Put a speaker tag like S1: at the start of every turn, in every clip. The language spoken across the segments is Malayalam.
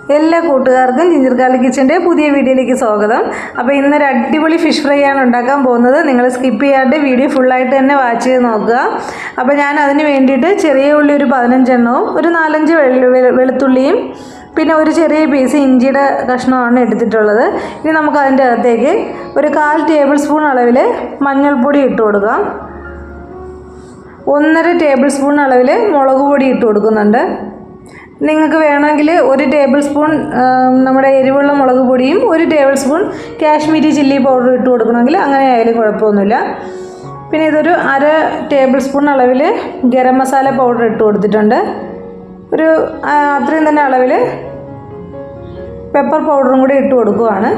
S1: എല്ലാ കൂട്ടുകാർക്കും ജിഞ്ചർ ഗാർലിക് കിച്ചൻ്റെ പുതിയ വീഡിയോയിലേക്ക് സ്വാഗതം. അപ്പോൾ ഇന്നൊരു അടിപൊളി ഫിഷ് ഫ്രൈ ആണ് ഉണ്ടാക്കാൻ പോകുന്നത്. നിങ്ങൾ സ്കിപ്പ് ചെയ്യാണ്ട് വീഡിയോ ഫുള്ളായിട്ട് തന്നെ വാച്ച് ചെയ്ത് നോക്കുക. അപ്പോൾ ഞാൻ അതിന് വേണ്ടിയിട്ട് ചെറിയ ഉള്ളി ഒരു 15 എണ്ണവും ഒരു 4-5 വെളുത്തുള്ളിയും പിന്നെ ഒരു ചെറിയ പീസ് ഇഞ്ചിയുടെ കഷ്ണമാണ് എടുത്തിട്ടുള്ളത്. ഇനി നമുക്ക് അതിൻ്റെ അകത്തേക്ക് ഒരു 1/4 ടേബിൾ സ്പൂൺ അളവിൽ മഞ്ഞൾപ്പൊടി ഇട്ട് കൊടുക്കാം. 1.5 ടേബിൾ സ്പൂൺ അളവിൽ മുളക് പൊടി ഇട്ട് കൊടുക്കുന്നുണ്ട്. നിങ്ങൾക്ക് വേണമെങ്കിൽ 1 ടേബിൾ സ്പൂൺ നമ്മുടെ എരിവുള്ള മുളക് പൊടിയും 1 table spoon Kashmiri chilli powder ഇട്ട് കൊടുക്കണമെങ്കിൽ അങ്ങനെ ആയാലും കുഴപ്പമൊന്നുമില്ല. പിന്നെ ഇതൊരു 1/2 ടേബിൾ സ്പൂൺ അളവിൽ ഗരം മസാല പൗഡർ ഇട്ട് കൊടുത്തിട്ടുണ്ട്. ഒരു അത്രയും തന്നെ അളവിൽ പെപ്പർ പൗഡറും കൂടി ഇട്ട് കൊടുക്കുകയാണ്.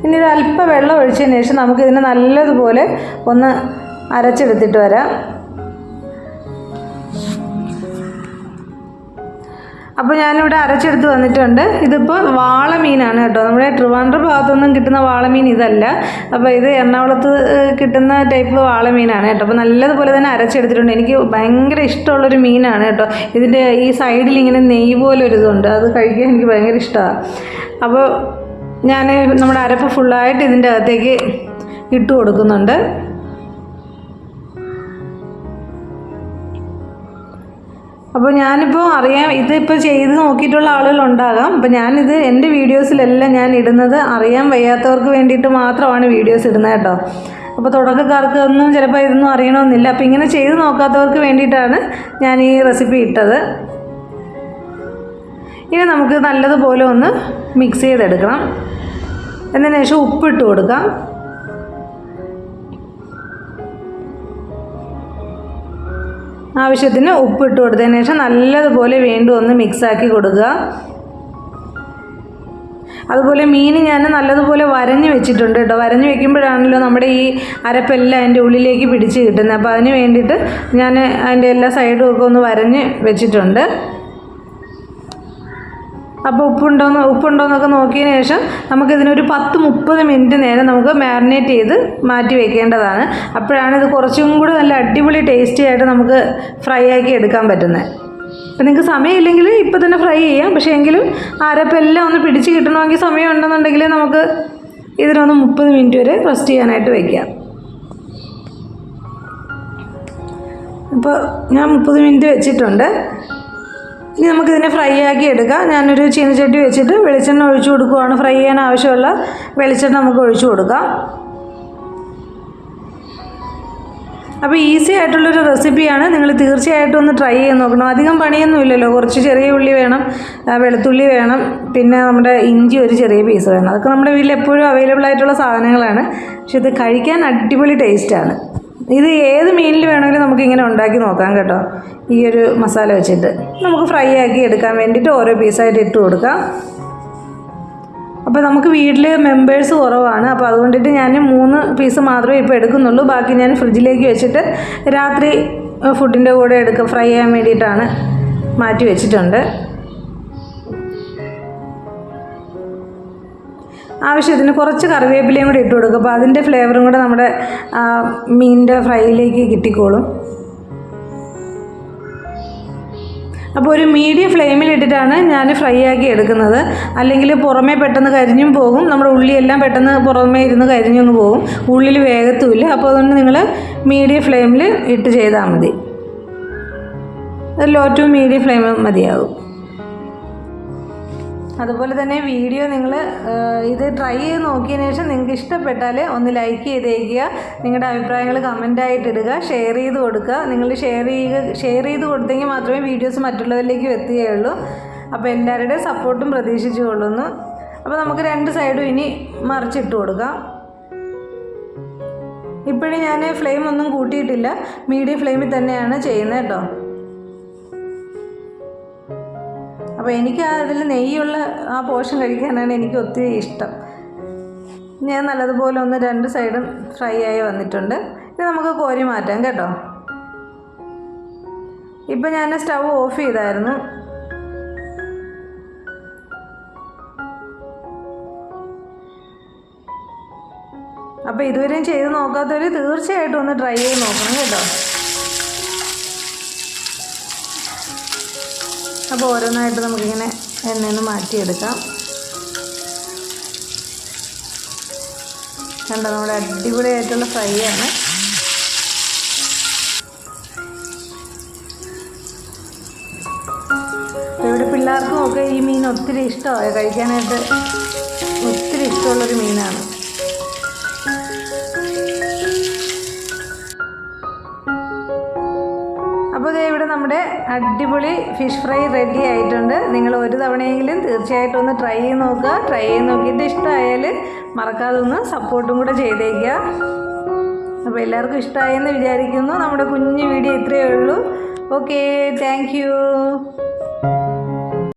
S1: ഇനി ഒരു അല്പം വെള്ളം ഒഴിച്ചതിന് ശേഷം നമുക്കിതിനെ നല്ലതുപോലെ ഒന്ന് അരച്ചെടുത്തിട്ട് വരാം. അപ്പോൾ ഞാനിവിടെ അരച്ചെടുത്ത് വന്നിട്ടുണ്ട്. ഇതിപ്പോൾ വാളമീനാണ് കേട്ടോ. നമ്മുടെ ട്രിവാൻഡ്രം ഭാഗത്തൊന്നും കിട്ടുന്ന വാളമീൻ ഇതല്ല. അപ്പോൾ ഇത് എറണാകുളത്ത് കിട്ടുന്ന ടൈപ്പ് വാളമീനാണ് കേട്ടോ. അപ്പോൾ നല്ലതുപോലെ തന്നെ അരച്ചെടുത്തിട്ടുണ്ട്. എനിക്ക് ഭയങ്കര ഇഷ്ടമുള്ളൊരു മീനാണ് കേട്ടോ. ഇതിൻ്റെ ഈ സൈഡിൽ ഇങ്ങനെ നെയ്യ് പോലെ ഒരു ഇതുണ്ട്, അത് കഴിക്കാൻ എനിക്ക് ഭയങ്കര ഇഷ്ടമാണ്. അപ്പോൾ ഞാൻ നമ്മുടെ അരപ്പ് ഫുള്ളായിട്ട് ഇതിൻ്റെ അകത്തേക്ക് ഇട്ട് കൊടുക്കുന്നുണ്ട്. അപ്പോൾ ഞാനിപ്പോൾ അറിയാം, ഇതിപ്പോൾ ചെയ്ത് നോക്കിയിട്ടുള്ള ആളുകളുണ്ടാകാം. അപ്പോൾ ഞാനിത് എൻ്റെ വീഡിയോസിലെല്ലാം ഞാൻ ഇടുന്നത് അറിയാൻ വയ്യാത്തവർക്ക് വേണ്ടിയിട്ട് മാത്രമാണ് വീഡിയോസ് ഇടുന്നത് കേട്ടോ. അപ്പോൾ തുടക്കക്കാർക്ക് ഒന്നും ചിലപ്പോൾ ഇതൊന്നും അറിയണമെന്നില്ല. അപ്പോൾ ഇങ്ങനെ ചെയ്ത് നോക്കാത്തവർക്ക് വേണ്ടിയിട്ടാണ് ഞാൻ ഈ റെസിപ്പി ഇട്ടത്. ഇനി നമുക്ക് നല്ലതുപോലെ ഒന്ന് മിക്സ് ചെയ്തെടുക്കണം. എന്നതിന് ശേഷം ഉപ്പിട്ട് കൊടുക്കാം. ആവശ്യത്തിന് ഉപ്പിട്ട് കൊടുത്തതിന് ശേഷം നല്ലതുപോലെ വീണ്ടും ഒന്ന് മിക്സാക്കി കൊടുക്കുക. അതുപോലെ മീൻ ഞാൻ നല്ലതുപോലെ വരഞ്ഞ് വെച്ചിട്ടുണ്ട് കേട്ടോ. വരഞ്ഞ് വെക്കുമ്പോഴാണല്ലോ നമ്മുടെ ഈ അരപ്പെല്ലാം അതിൻ്റെ ഉള്ളിലേക്ക് പിടിച്ച് കിട്ടുന്നത്. അപ്പോൾ അതിന് വേണ്ടിയിട്ട് ഞാൻ അതിൻ്റെ എല്ലാ സൈഡും ഒക്കെ ഒന്ന് വരഞ്ഞ് വെച്ചിട്ടുണ്ട്. അപ്പോൾ ഉപ്പുണ്ടോയെന്നൊക്കെ നോക്കിയതിന് ശേഷം നമുക്കിതിനൊരു 10-30 മിനിറ്റ് നേരം നമുക്ക് മാരിനേറ്റ് ചെയ്ത് മാറ്റി വെക്കേണ്ടതാണ്. അപ്പോഴാണ് ഇത് കുറച്ചും കൂടി നല്ല അടിപൊളി ടേസ്റ്റി ആയിട്ട് നമുക്ക് ഫ്രൈ ആക്കി എടുക്കാൻ പറ്റുന്നത്. അപ്പോൾ നിങ്ങൾക്ക് സമയമില്ലെങ്കിൽ ഇപ്പോൾ തന്നെ ഫ്രൈ ചെയ്യാം. പക്ഷേ എങ്കിലും അരപ്പെല്ലാം ഒന്ന് പിടിച്ച് കിട്ടണമെങ്കിൽ സമയം ഉണ്ടെന്നുണ്ടെങ്കിൽ നമുക്ക് ഇതിനൊന്ന് 30 മിനിറ്റ് വരെ റെസ്റ്റ് ചെയ്യാനായിട്ട് വയ്ക്കാം. അപ്പോൾ ഞാൻ 30 മിനിറ്റ് വെച്ചിട്ടുണ്ട്. ഇനി നമുക്കിതിനെ ഫ്രൈ ആക്കി എടുക്കാം. ഞാനൊരു ചീനച്ചട്ടി വെച്ചിട്ട് വെളിച്ചെണ്ണ ഒഴിച്ചു കൊടുക്കുകയാണ്. ഫ്രൈ ചെയ്യാൻ ആവശ്യമുള്ള വെളിച്ചെണ്ണ നമുക്ക് ഒഴിച്ചു കൊടുക്കാം. അപ്പോൾ ഈസി ആയിട്ടുള്ളൊരു റെസിപ്പിയാണ്. നിങ്ങൾ തീർച്ചയായിട്ടും ഒന്ന് ട്രൈ ചെയ്ത് നോക്കണം. അധികം പണിയൊന്നും ഇല്ലല്ലോ. കുറച്ച് ചെറിയ ഉള്ളി വേണം, വെളുത്തുള്ളി വേണം, പിന്നെ നമ്മുടെ ഇഞ്ചി ഒരു ചെറിയ പീസ് വേണം. അതൊക്കെ നമ്മുടെ വീട്ടിൽ എപ്പോഴും അവൈലബിൾ ആയിട്ടുള്ള സാധനങ്ങളാണ്. പക്ഷെ ഇത് കഴിക്കാൻ അടിപൊളി ടേസ്റ്റാണ്. ഇത് ഏത് മീനിൽ വേണമെങ്കിലും നമുക്കിങ്ങനെ ഉണ്ടാക്കി നോക്കാം കേട്ടോ. ഈ ഒരു മസാല വെച്ചിട്ട് നമുക്ക് ഫ്രൈ ആക്കി എടുക്കാൻ വേണ്ടിയിട്ട് ഓരോ പീസായിട്ട് ഇട്ട് കൊടുക്കാം. അപ്പോൾ നമുക്ക് വീട്ടിൽ മെമ്പേഴ്സ് കുറവാണ്. അപ്പോൾ അതുകൊണ്ടിട്ട് ഞാൻ 3 പീസ് മാത്രമേ ഇപ്പോൾ എടുക്കുന്നുള്ളൂ. ബാക്കി ഞാൻ ഫ്രിഡ്ജിലേക്ക് വെച്ചിട്ട് രാത്രി ഫുഡിൻ്റെ കൂടെ ഫ്രൈ ചെയ്യാൻ വേണ്ടിയിട്ടാണ് മാറ്റി വെച്ചിട്ടുണ്ട്. ആവശ്യത്തിന് കുറച്ച് കറിവേപ്പിലയും കൂടി ഇട്ട് കൊടുക്കുക. അപ്പോൾ അതിൻ്റെ ഫ്ലേവറും കൂടെ നമ്മുടെ മീനിൻ്റെ ഫ്രൈയിലേക്ക് കിട്ടിക്കോളും. അപ്പോൾ ഒരു മീഡിയം ഫ്ലെയിമിലിട്ടിട്ടാണ് ഞാൻ ഫ്രൈ ആക്കി എടുക്കുന്നത്. അല്ലെങ്കിൽ പുറമേ പെട്ടെന്ന് കരിഞ്ഞും പോകും. നമ്മുടെ ഉള്ളിയെല്ലാം പെട്ടെന്ന് പുറമേ ഇരുന്ന് കരിഞ്ഞൊന്ന് പോകും, ഉള്ളിൽ വേഗത്തുമില്ല. അപ്പോൾ അതുകൊണ്ട് നിങ്ങൾ മീഡിയം ഫ്ലെയിമിൽ ഇട്ട് ചെയ്താൽ മതി. ലോ ടു മീഡിയം ഫ്ലെയിം മതിയാകും. അതുപോലെ തന്നെ വീഡിയോ നിങ്ങൾ ഇത് ട്രൈ ചെയ്ത് നോക്കിയതിന് ശേഷം നിങ്ങൾക്ക് ഇഷ്ടപ്പെട്ടാൽ ഒന്ന് ലൈക്ക് ചെയ്തേക്കുക. നിങ്ങളുടെ അഭിപ്രായങ്ങൾ കമൻറ്റായിട്ട് ഇടുക, ഷെയർ ചെയ്ത് കൊടുക്കുക. നിങ്ങൾ ഷെയർ ചെയ്ത് കൊടുത്തെങ്കിൽ മാത്രമേ വീഡിയോസ് മറ്റുള്ളവരിലേക്ക് എത്തുകയുള്ളൂ. അപ്പോൾ എല്ലാവരുടെയും സപ്പോർട്ടും പ്രതീക്ഷിച്ചു കൊള്ളുന്നു. അപ്പോൾ നമുക്ക് 2 സൈഡും ഇനി മറിച്ചിട്ട് കൊടുക്കാം. ഇപ്പോഴും ഞാൻ ഫ്ലെയിം ഒന്നും കൂട്ടിയിട്ടില്ല, മീഡിയം ഫ്ലെയിമിൽ തന്നെയാണ് ചെയ്യുന്നത് കേട്ടോ. അപ്പോൾ എനിക്ക് അതിൽ നെയ്യുള്ള ആ പോർഷൻ കഴിക്കാനാണ് എനിക്ക് ഒത്തിരി ഇഷ്ടം. ഞാൻ നല്ലതുപോലെ ഒന്ന് 2 സൈഡും ഫ്രൈ ആയി വന്നിട്ടുണ്ട്. ഇത് നമുക്ക് കോരി മാറ്റാം കേട്ടോ. ഇപ്പം ഞാൻ സ്റ്റവ് ഓഫ് ചെയ്തായിരുന്നു. അപ്പോൾ ഇതുവരെയും ചെയ്ത് നോക്കാത്തവർ തീർച്ചയായിട്ടും ഒന്ന് ട്രൈ ചെയ്ത് നോക്കണം കേട്ടോ. അപ്പോൾ ഓരോന്നായിട്ട് നമുക്കിങ്ങനെ എണ്ണയിൽ നിന്ന് മാറ്റിയെടുക്കാം. കണ്ടോ, നമ്മുടെ അടിപൊളിയായിട്ടുള്ള ഫ്രൈ ആണ്. ഇവിടെ പിള്ളേർക്കും ഒക്കെ ഈ മീൻ ഒത്തിരി ഇഷ്ടമായി കഴിക്കാനായിട്ട്, ഒത്തിരി ഇഷ്ടമുള്ളൊരു മീനാണ്. അപ്പോൾ ദേ ഇവിടെ നമ്മുടെ അടിപൊളി ഫിഷ് ഫ്രൈ റെഡി ആയിട്ടുണ്ട്. നിങ്ങൾ ഒരു തവണയെങ്കിലും തീർച്ചയായിട്ടും ഒന്ന് ട്രൈ ചെയ്ത് നോക്കുക. ട്രൈ ചെയ്ത് നോക്കിയിട്ട് ഇഷ്ടമായാൽ മറക്കാതെ ഒന്ന് സപ്പോർട്ടും കൂടെ ചെയ്തേക്കുക. അപ്പോൾ എല്ലാവർക്കും ഇഷ്ടമായെന്ന് വിചാരിക്കുന്നു. നമ്മുടെ കുഞ്ഞു വീഡിയോ ഇത്രയേ ഉള്ളൂ. Okay, thank you.